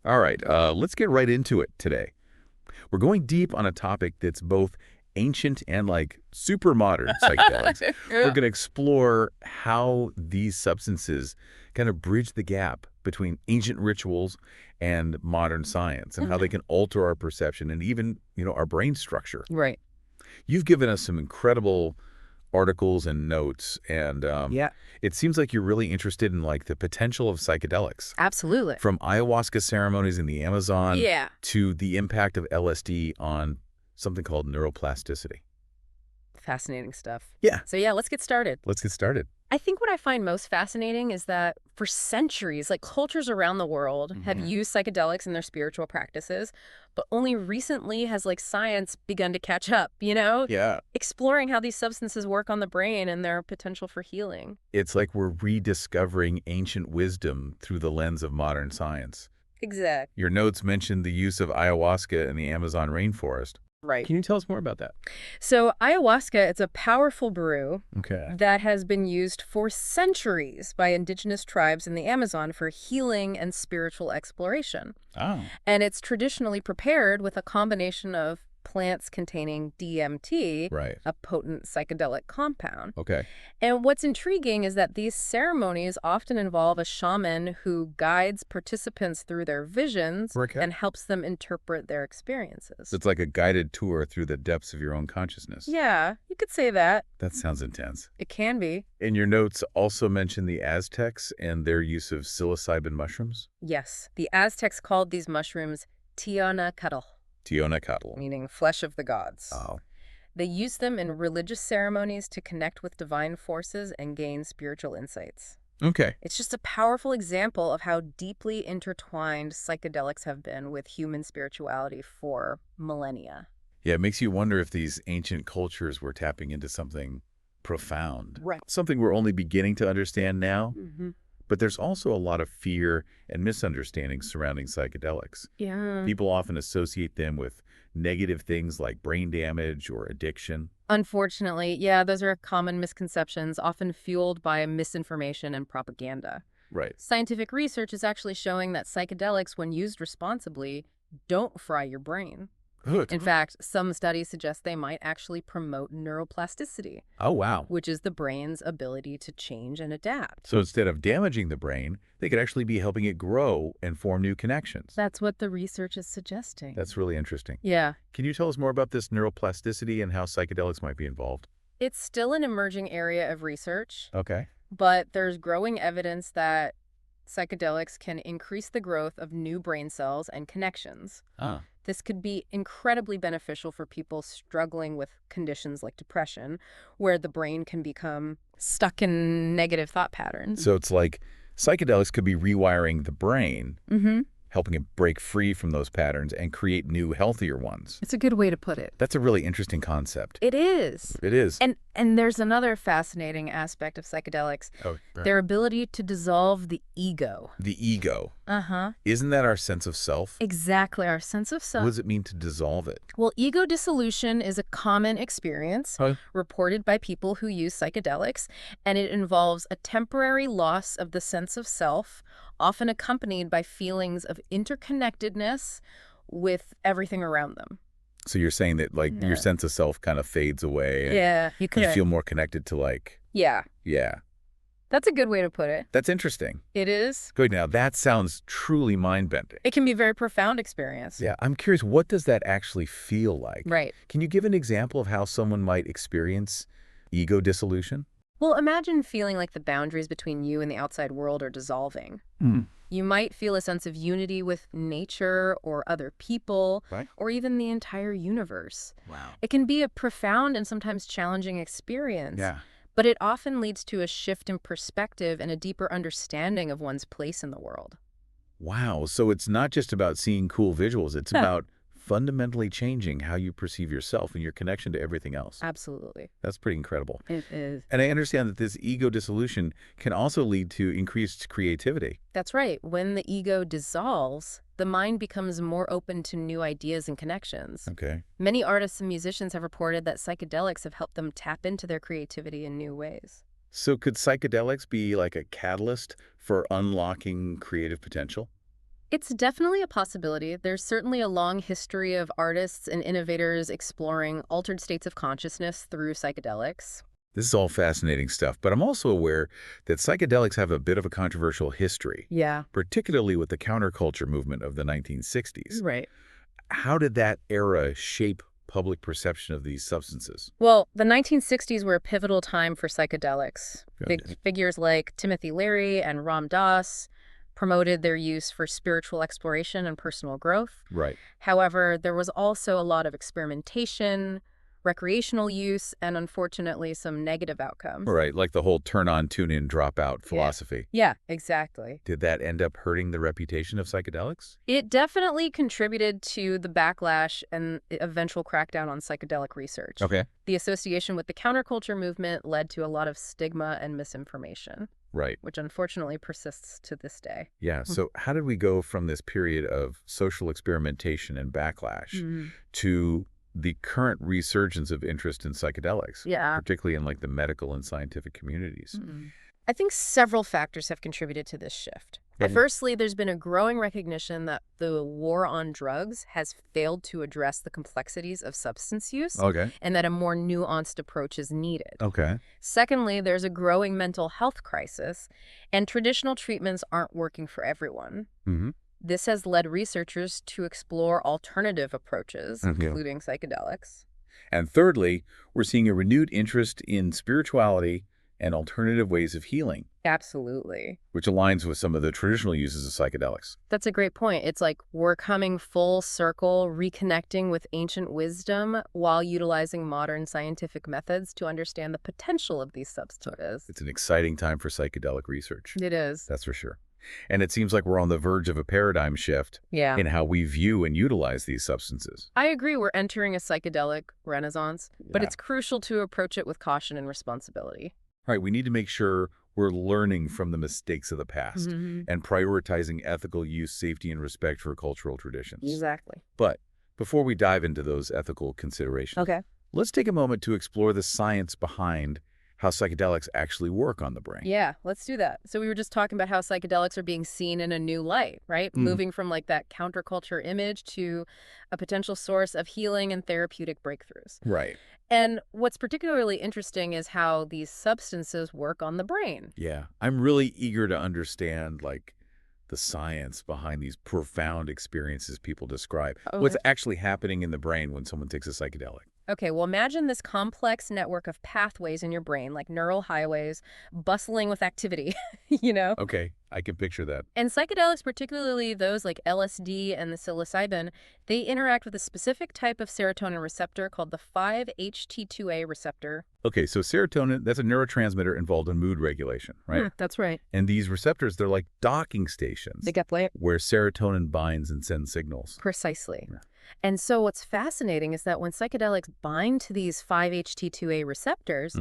All right, let's get right into it today. We're going deep on a topic that's both ancient and like super modern psychedelics. We're Yeah. going to explore how these substances kind of bridge the gap between ancient rituals and modern science and how they can alter our perception and even, our brain structure. Right. You've given us some incredible articles and notes, and Yeah. it seems like you're really interested in like the potential of psychedelics. Absolutely. From ayahuasca ceremonies in the Amazon Yeah. to the impact of LSD on something called neuroplasticity. Fascinating stuff. Yeah, So yeah, let's get started. let's get started. I think what I find most fascinating is that for centuries, like cultures around the world have used psychedelics in their spiritual practices, but only recently has like science begun to catch up, Yeah. exploring how these substances work on the brain and their potential for healing. It's like we're rediscovering ancient wisdom through the lens of modern science. Exact. Your notes mentioned the use of ayahuasca in the Amazon rainforest. Right. Can you tell us more about that? So ayahuasca, it's a powerful brew Okay. that has been used for centuries by indigenous tribes in the Amazon for healing and spiritual exploration. Oh. And it's traditionally prepared with a combination of plants containing DMT, Right. a potent psychedelic compound. Okay. And what's intriguing is that these ceremonies often involve a shaman who guides participants through their visions Okay. and helps them interpret their experiences. So it's like a guided tour through the depths of your own consciousness. Yeah, you could say that. That sounds intense. It can be. And your notes also mention the Aztecs and their use of psilocybin mushrooms. Yes, the Aztecs called these mushrooms Tianacatl, Tionacatl. meaning flesh of the gods. Oh. They used them in religious ceremonies to connect with divine forces and gain spiritual insights. Okay. It's just a powerful example of how deeply intertwined psychedelics have been with human spirituality for millennia. Yeah, it makes you wonder if these ancient cultures were tapping into something profound. Right. Something we're only beginning to understand now. Mm-hmm. But there's also a lot of fear and misunderstanding surrounding psychedelics. Yeah. People often associate them with negative things like brain damage or addiction. Unfortunately, yeah, those are common misconceptions, often fueled by misinformation and propaganda. Right. Scientific research is actually showing that psychedelics, when used responsibly, don't fry your brain. Good. In fact, some studies suggest they might actually promote neuroplasticity, Oh, wow. which is the brain's ability to change and adapt. So instead of damaging the brain, they could actually be helping it grow and form new connections. That's what the research is suggesting. That's really interesting. Yeah. Can you tell us more about this neuroplasticity and how psychedelics might be involved? It's still an emerging area of research, Okay. but there's growing evidence that psychedelics can increase the growth of new brain cells and connections. Ah. This could be incredibly beneficial for people struggling with conditions like depression, where the brain can become stuck in negative thought patterns. So it's like psychedelics could be rewiring the brain, Mm-hmm. helping it break free from those patterns and create new, healthier ones. It's a good way to put it. That's a really interesting concept. It is. It is. And there's another fascinating aspect of psychedelics, Oh, their ability to dissolve the ego. the ego. Uh-huh. Isn't that our sense of self? Exactly, our sense of What self. does it mean to dissolve it? Well, ego dissolution is a common experience Huh? reported by people who use psychedelics, and it involves a temporary loss of the sense of self, often accompanied by feelings of interconnectedness with everything around them. So you're saying that like Yeah. your sense of self kind of fades away and Yeah, you you could. feel more connected to like, Yeah, yeah. that's a good way to put it. That's interesting. It is. Good. Now that sounds truly mind-bending. It can be a very profound experience. Yeah, I'm curious, what does that actually feel like? Right. Can you give an example of how someone might experience ego dissolution? Well, imagine feeling like the boundaries between you and the outside world are dissolving. You might feel a sense of unity with nature or other people, Right. or even the entire universe. Wow. It can be a profound and sometimes challenging experience, Yeah. but it often leads to a shift in perspective and a deeper understanding of one's place in the world. Wow. So it's not just about seeing cool visuals. It's about fundamentally changing how you perceive yourself and your connection to everything else. Absolutely. That's pretty incredible. It is. And I understand that this ego dissolution can also lead to increased creativity. That's right. When the ego dissolves, the mind becomes more open to new ideas and connections. Okay. Many artists and musicians have reported that psychedelics have helped them tap into their creativity in new ways. So could psychedelics be like a catalyst for unlocking creative potential? It's definitely a possibility. There's certainly a long history of artists and innovators exploring altered states of consciousness through psychedelics. This is all fascinating stuff, but I'm also aware that psychedelics have a bit of a controversial history, Yeah. particularly with the counterculture movement of the 1960s. Right. How did that era shape public perception of these substances? Well, the 1960s were a pivotal time for psychedelics. Good. Figures like Timothy Leary and Ram Dass promoted their use for spiritual exploration and personal growth. Right. However, there was also a lot of experimentation, recreational use, and unfortunately some negative outcomes. Right, like the whole turn on, tune in, drop out philosophy. Yeah, exactly. Did that end up hurting the reputation of psychedelics? It definitely contributed to the backlash and eventual crackdown on psychedelic research. Okay. The association with the counterculture movement led to a lot of stigma and misinformation, Right. which unfortunately persists to this day. Yeah, so how did we go from this period of social experimentation and backlash Mm. to the current resurgence of interest in psychedelics, Yeah. particularly in like the medical and scientific communities? I think several factors have contributed to this shift. Mhm. Firstly, there's been a growing recognition that the war on drugs has failed to address the complexities of substance use Okay. and that a more nuanced approach is needed. Okay. Secondly, there's a growing mental health crisis, and traditional treatments aren't working for everyone. Mm-hmm. This has led researchers to explore alternative approaches, Okay. including psychedelics. And thirdly, we're seeing a renewed interest in spirituality and alternative ways of healing, Absolutely. which aligns with some of the traditional uses of psychedelics. That's a great point. It's like we're coming full circle, reconnecting with ancient wisdom while utilizing modern scientific methods to understand the potential of these substances. It's an exciting time for psychedelic research. It is. That's for sure. And it seems like we're on the verge of a paradigm shift Yeah. in how we view and utilize these substances. I agree we're entering a psychedelic renaissance, but Yeah. it's crucial to approach it with caution and responsibility. Right, we need to make sure we're learning from the mistakes of the past and prioritizing ethical use, safety, and respect for cultural traditions. Exactly. But before we dive into those ethical considerations, Okay. let's take a moment to explore the science behind how psychedelics actually work on the brain. Yeah, let's do that. So we were just talking about how psychedelics are being seen in a new light, right? Mm. Moving from like that counterculture image to a potential source of healing and therapeutic breakthroughs. Right. And what's particularly interesting is how these substances work on the brain. Yeah. I'm really eager to understand, like, the science behind these profound experiences people describe. What's actually happening in the brain when someone takes a psychedelic? Okay, well, imagine this complex network of pathways in your brain, like neural highways, bustling with activity, you know? Okay, I can picture that. And psychedelics, particularly those like LSD and the psilocybin, they interact with a specific type of serotonin receptor called the 5-HT2A receptor. Okay, so serotonin, that's a neurotransmitter involved in mood regulation, right? That's right. And these receptors, they're like docking stations They get layered. where serotonin binds and sends signals. Precisely. Yeah. And so what's fascinating is that when psychedelics bind to these 5-HT2A receptors,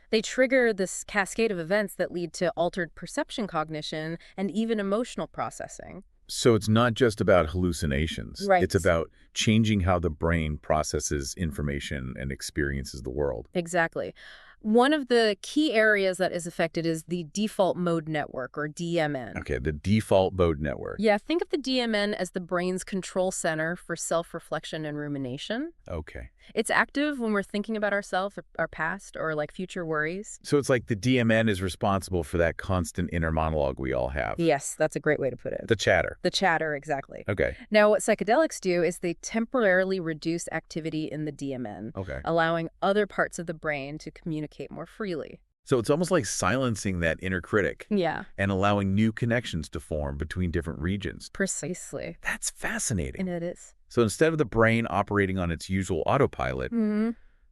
they trigger this cascade of events that lead to altered perception cognition and even emotional processing. So it's not just about hallucinations. Right. It's about changing how the brain processes information and experiences the world. Exactly. One of the key areas that is affected is the default mode network, or DMN. Okay, the default mode network. Yeah, think of the DMN as the brain's control center for self-reflection and rumination. Okay. It's active when we're thinking about ourselves, our past, or like future worries. So it's like the DMN is responsible for that constant inner monologue we all have. Yes, that's a great way to put it. The chatter. The chatter, exactly. Okay. Now, what psychedelics do is they temporarily reduce activity in the DMN, Okay. allowing other parts of the brain to communicate more freely. So it's almost like silencing that inner critic Yeah, and allowing new connections to form between different regions. precisely. That's fascinating. And it is. So instead of the brain operating on its usual autopilot,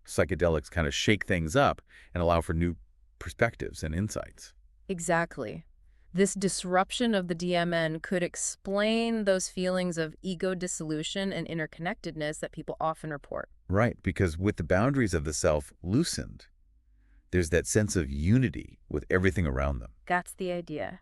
psychedelics kind of shake things up and allow for new perspectives and insights. Exactly. This disruption of the DMN could explain those feelings of ego dissolution and interconnectedness that people often report. Right, because with the boundaries of the self loosened, there's that sense of unity with everything around them. That's the idea.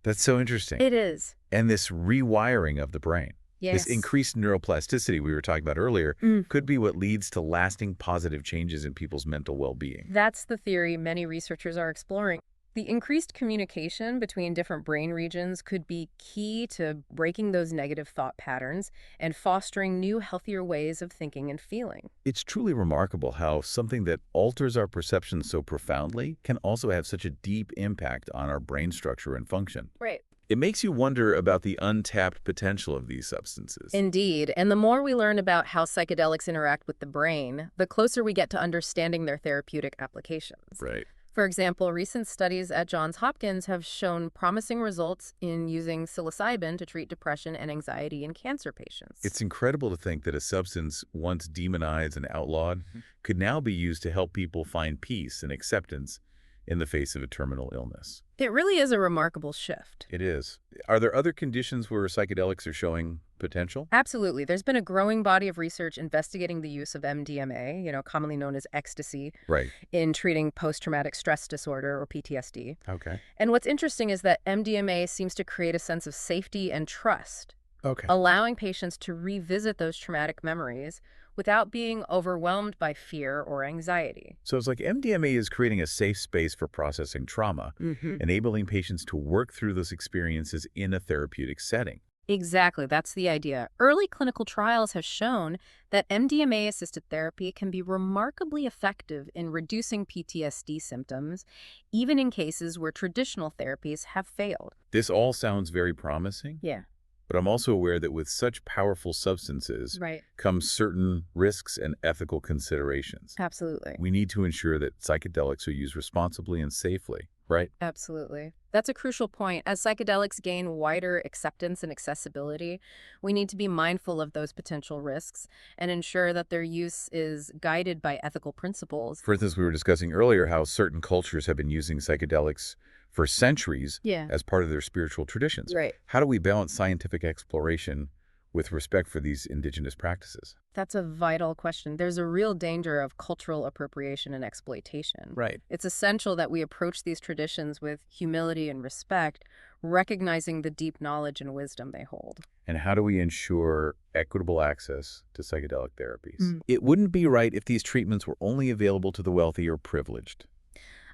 That's so interesting. It is. And this rewiring of the brain, Yes. this increased neuroplasticity we were talking about earlier, could be what leads to lasting positive changes in people's mental well-being. That's the theory many researchers are exploring. The increased communication between different brain regions could be key to breaking those negative thought patterns and fostering new, healthier ways of thinking and feeling. It's truly remarkable how something that alters our perception so profoundly can also have such a deep impact on our brain structure and function. Right. It makes you wonder about the untapped potential of these substances. Indeed, and the more we learn about how psychedelics interact with the brain, the closer we get to understanding their therapeutic applications. Right. For example, recent studies at Johns Hopkins have shown promising results in using psilocybin to treat depression and anxiety in cancer patients. It's incredible to think that a substance once demonized and outlawed could now be used to help people find peace and acceptance in the face of a terminal illness. It really is a remarkable shift. It is. Are there other conditions where psychedelics are showing potential? Absolutely. There's been a growing body of research investigating the use of MDMA, commonly known as ecstasy, Right. in treating post-traumatic stress disorder or PTSD. Okay. And what's interesting is that MDMA seems to create a sense of safety and trust, Okay. allowing patients to revisit those traumatic memories without being overwhelmed by fear or anxiety. So it's like MDMA is creating a safe space for processing trauma, enabling patients to work through those experiences in a therapeutic setting. Exactly, that's the idea. Early clinical trials have shown that MDMA-assisted therapy can be remarkably effective in reducing PTSD symptoms, even in cases where traditional therapies have failed. This all sounds very promising, Yeah, but I'm also aware that with such powerful substances right. comes certain risks and ethical considerations. Absolutely. We need to ensure that psychedelics are used responsibly and safely, right? Absolutely. That's a crucial point. As psychedelics gain wider acceptance and accessibility, we need to be mindful of those potential risks and ensure that their use is guided by ethical principles. For instance, we were discussing earlier how certain cultures have been using psychedelics for centuries Yeah. as part of their spiritual traditions. Right. How do we balance scientific exploration with respect for these indigenous practices? That's a vital question. There's a real danger of cultural appropriation and exploitation. Right. It's essential that we approach these traditions with humility and respect, recognizing the deep knowledge and wisdom they hold. And how do we ensure equitable access to psychedelic therapies? Mm. It wouldn't be right if these treatments were only available to the wealthy or privileged.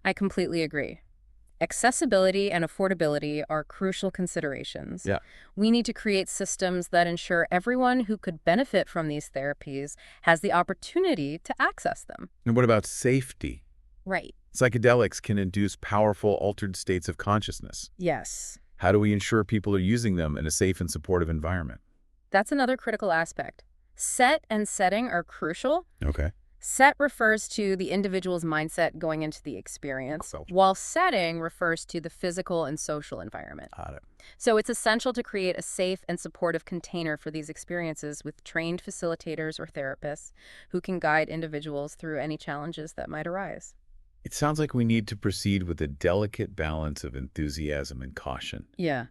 I completely agree. Accessibility and affordability are crucial considerations. Yeah. We need to create systems that ensure everyone who could benefit from these therapies has the opportunity to access them. And what about safety? Right. Psychedelics can induce powerful altered states of consciousness. Yes. How do we ensure people are using them in a safe and supportive environment? That's another critical aspect. Set and setting are crucial. Okay. Set refers to the individual's mindset going into the experience, So- while setting refers to the physical and social environment. Got it. So it's essential to create a safe and supportive container for these experiences with trained facilitators or therapists who can guide individuals through any challenges that might arise. It sounds like we need to proceed with a delicate balance of enthusiasm and caution. Yeah.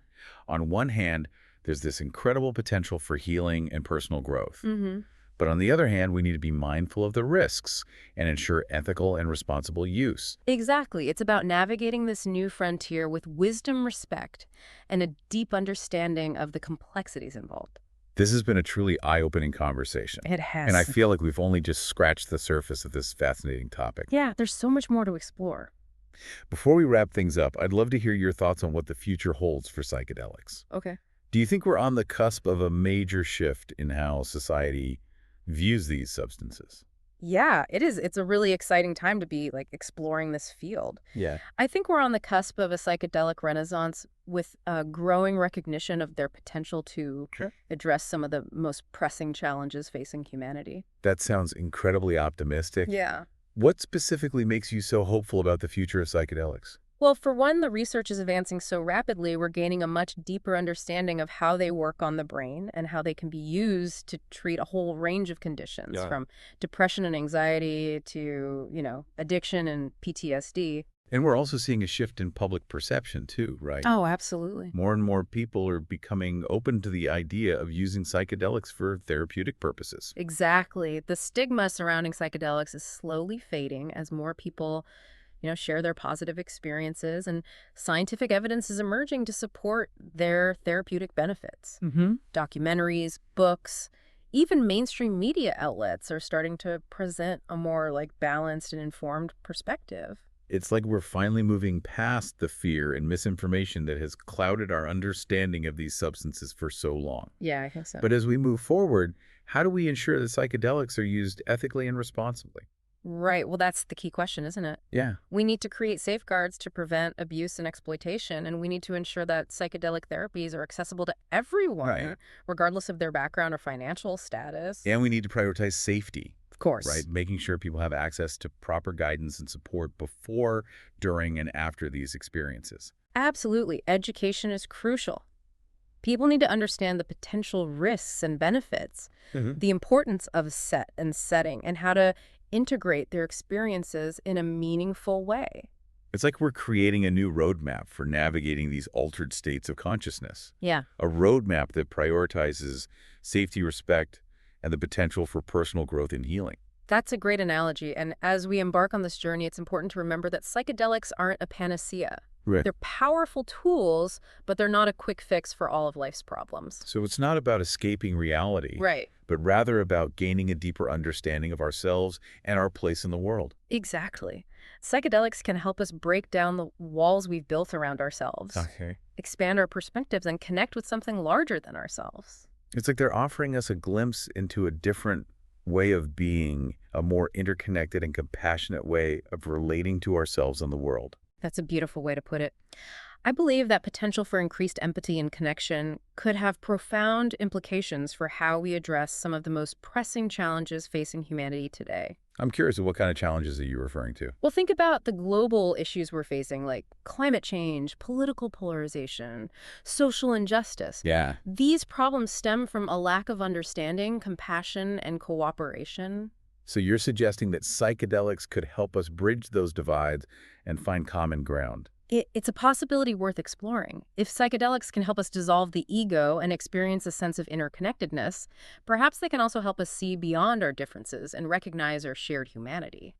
On one hand, there's this incredible potential for healing and personal growth. Mm-hmm. But on the other hand, we need to be mindful of the risks and ensure ethical and responsible use. Exactly. It's about navigating this new frontier with wisdom, respect, and a deep understanding of the complexities involved. This has been a truly eye-opening conversation. It has. And I feel like we've only just scratched the surface of this fascinating topic. Yeah, there's so much more to explore. Before we wrap things up, I'd love to hear your thoughts on what the future holds for psychedelics. Okay. Do you think we're on the cusp of a major shift in how society views these substances? Yeah, it is. It's a really exciting time to be exploring this field. Yeah. I think we're on the cusp of a psychedelic renaissance with a growing recognition of their potential to Sure. address some of the most pressing challenges facing humanity. That sounds incredibly optimistic. Yeah. What specifically makes you so hopeful about the future of psychedelics? Well, for one, the research is advancing so rapidly, we're gaining a much deeper understanding of how they work on the brain and how they can be used to treat a whole range of conditions, Yeah. from depression and anxiety to, addiction and PTSD. And we're also seeing a shift in public perception too, right? Oh, absolutely. More and more people are becoming open to the idea of using psychedelics for therapeutic purposes. Exactly. The stigma surrounding psychedelics is slowly fading as more people share their positive experiences, and scientific evidence is emerging to support their therapeutic benefits. Mm-hmm. Documentaries, books, even mainstream media outlets are starting to present a more balanced and informed perspective. It's like we're finally moving past the fear and misinformation that has clouded our understanding of these substances for so long. Yeah, I think so. But as we move forward, how do we ensure that psychedelics are used ethically and responsibly? Right. Well, that's the key question, isn't it? Yeah, We need to create safeguards to prevent abuse and exploitation, and we need to ensure that psychedelic therapies are accessible to right. everyone, regardless of their background or financial status. And we need to prioritize safety, Of right? course. Making sure people have access to proper guidance and support before, during, and after these experiences. Absolutely. Education is crucial. People need to understand the potential risks and benefits, Hmm. the importance of set and setting, and how to integrate their experiences in a meaningful way. It's like we're creating a new roadmap for navigating these altered states of consciousness. Yeah. A roadmap that prioritizes safety, respect, and the potential for personal growth and healing. That's a great analogy. And as we embark on this journey, it's important to remember that psychedelics aren't a panacea. Right. They're powerful tools, but they're not a quick fix for all of life's problems. So it's not about escaping reality, Right. but rather about gaining a deeper understanding of ourselves and our place in the world. Exactly. Psychedelics can help us break down the walls we've built around ourselves, Okay. expand our perspectives, and connect with something larger than ourselves. It's like they're offering us a glimpse into a different way of being, a more interconnected and compassionate way of relating to ourselves and the world. That's a beautiful way to put it. I believe that potential for increased empathy and connection could have profound implications for how we address some of the most pressing challenges facing humanity today. I'm curious, what kind of challenges are you referring to? Well, think about the global issues we're facing, like climate change, political polarization, social injustice. Yeah. These problems stem from a lack of understanding, compassion, and cooperation. So you're suggesting that psychedelics could help us bridge those divides and find common ground. It's a possibility worth exploring. If psychedelics can help us dissolve the ego and experience a sense of interconnectedness, perhaps they can also help us see beyond our differences and recognize our shared humanity.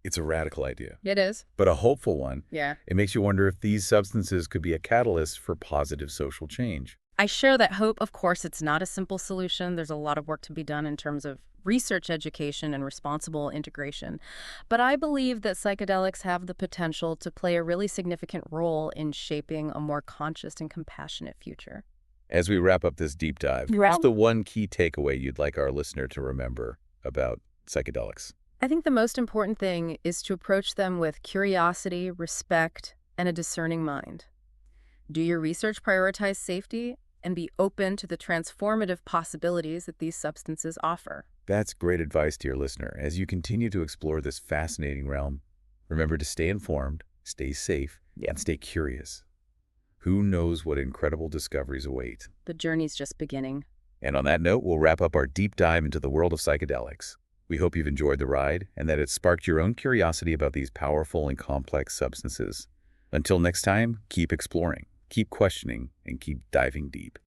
It's a radical idea, It is. but a hopeful one. Yeah. It makes you wonder if these substances could be a catalyst for positive social change. I share that hope. Of course, it's not a simple solution. There's a lot of work to be done in terms of research education and responsible integration. But I believe that psychedelics have the potential to play a really significant role in shaping a more conscious and compassionate future. As we wrap up this deep dive, Right. what's the one key takeaway you'd like our listener to remember about psychedelics? I think the most important thing is to approach them with curiosity, respect, and a discerning mind. Do your research, prioritize safety, and be open to the transformative possibilities that these substances offer. That's great advice to your listener. As you continue to explore this fascinating realm, remember to stay informed, stay safe, and stay curious. Who knows what incredible discoveries await? The journey's just beginning. And on that note, we'll wrap up our deep dive into the world of psychedelics. We hope you've enjoyed the ride and that it sparked your own curiosity about these powerful and complex substances. Until next time, keep exploring, keep questioning, and keep diving deep.